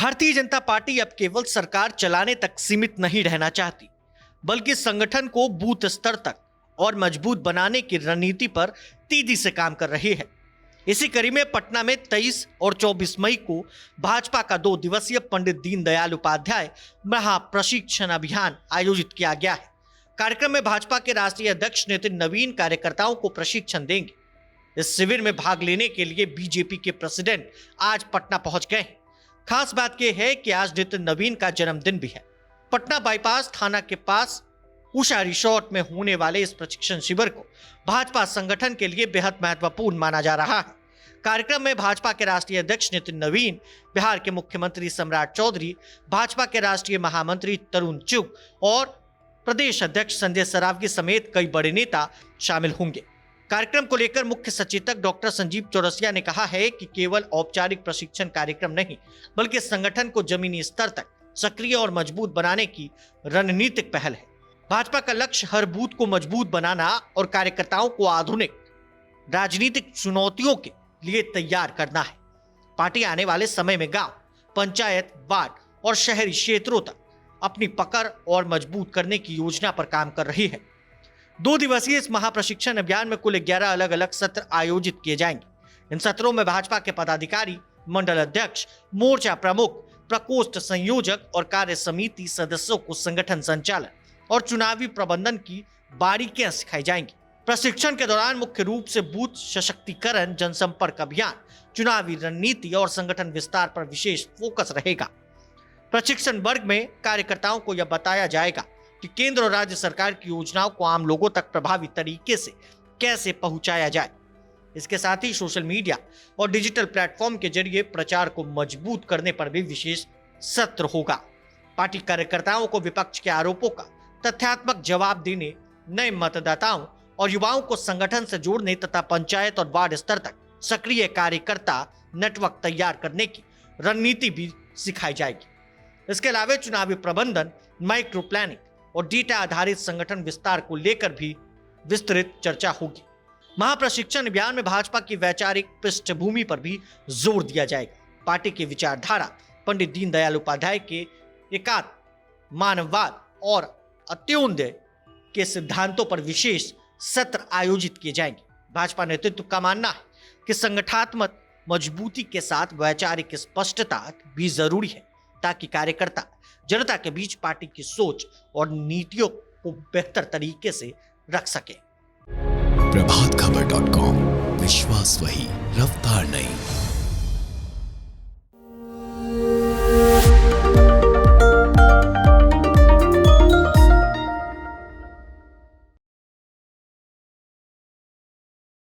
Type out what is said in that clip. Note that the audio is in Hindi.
भारतीय जनता पार्टी अब केवल सरकार चलाने तक सीमित नहीं रहना चाहती, बल्कि संगठन को बूथ स्तर तक और मजबूत बनाने की रणनीति पर तेजी से काम कर रही है। इसी कड़ी में पटना में 23 और 24 मई को भाजपा का 2 दिवसीय पंडित दीनदयाल उपाध्याय महाप्रशिक्षण अभियान आयोजित किया गया है। कार्यक्रम में भाजपा के राष्ट्रीय अध्यक्ष नितिन नवीन कार्यकर्ताओं को प्रशिक्षण देंगे। इस शिविर में भाग लेने के लिए बीजेपी के प्रेसिडेंट आज पटना पहुंच गए हैं। खास बात यह है कि आज नितिन नवीन का जन्मदिन भी है। पटना बाईपास थाना के पास उषा रिसोर्ट में होने वाले इस प्रशिक्षण शिविर को भाजपा संगठन के लिए बेहद महत्वपूर्ण माना जा रहा है। कार्यक्रम में भाजपा के राष्ट्रीय अध्यक्ष नितिन नवीन, बिहार के मुख्यमंत्री सम्राट चौधरी, भाजपा के राष्ट्रीय महामंत्री तरुण चुग और प्रदेश अध्यक्ष संजय सरावगी समेत कई बड़े नेता शामिल होंगे। कार्यक्रम को लेकर मुख्य सचेतक डॉक्टर संजीव चौरसिया ने कहा है कि केवल औपचारिक प्रशिक्षण कार्यक्रम नहीं, बल्कि संगठन को जमीनी स्तर तक सक्रिय और मजबूत बनाने की रणनीतिक पहल है। भाजपा का लक्ष्य हर बूथ को मजबूत बनाना और कार्यकर्ताओं को आधुनिक राजनीतिक चुनौतियों के लिए तैयार करना है। पार्टी आने वाले समय में गांव, पंचायत, वार्ड और शहरी क्षेत्रों तक अपनी पकड़ और मजबूत करने की योजना पर काम कर रही है। 2 दिवसीय इस महाप्रशिक्षण अभियान में कुल 11 अलग अलग सत्र आयोजित किए जाएंगे। इन सत्रों में भाजपा के पदाधिकारी, मंडल अध्यक्ष, मोर्चा प्रमुख, प्रकोष्ठ संयोजक और कार्य समिति सदस्यों को संगठन संचालन और चुनावी प्रबंधन की बारीकियां सिखाई जाएंगी। प्रशिक्षण के दौरान मुख्य रूप से बूथ सशक्तिकरण, जनसंपर्क अभियान, चुनावी रणनीति और संगठन विस्तार पर विशेष फोकस रहेगा। प्रशिक्षण वर्ग में कार्यकर्ताओं को यह बताया जाएगा कि केंद्र और राज्य सरकार की योजनाओं को आम लोगों तक प्रभावी तरीके से कैसे पहुंचाया जाए। इसके साथ ही सोशल मीडिया और डिजिटल प्लेटफॉर्म के जरिए प्रचार को मजबूत करने पर भी विशेष सत्र होगा। पार्टी कार्यकर्ताओं को विपक्ष के आरोपों का तथ्यात्मक जवाब देने, नए मतदाताओं और युवाओं को संगठन से जोड़ने तथा पंचायत और वार्ड स्तर तक सक्रिय कार्यकर्ता नेटवर्क तैयार करने की रणनीति भी सिखाई जाएगी। इसके अलावा चुनावी प्रबंधन, माइक्रो प्लानिंग और डेटा आधारित संगठन विस्तार को लेकर भी विस्तृत चर्चा होगी। महाप्रशिक्षण अभियान में भाजपा की वैचारिक पृष्ठभूमि पर भी जोर दिया जाएगा। पार्टी की विचारधारा, पंडित दीनदयाल उपाध्याय के एकात्म मानववाद और अंत्योदय के सिद्धांतों पर विशेष सत्र आयोजित किए जाएंगे। भाजपा नेतृत्व का मानना है कि संगठनात्मक मजबूती के साथ वैचारिक स्पष्टता भी जरूरी है, ताकि कार्यकर्ता जनता के बीच पार्टी की सोच और नीतियों को बेहतर तरीके से रख सके। प्रभातखबर.com, विश्वास वही, रफ्तार नहीं।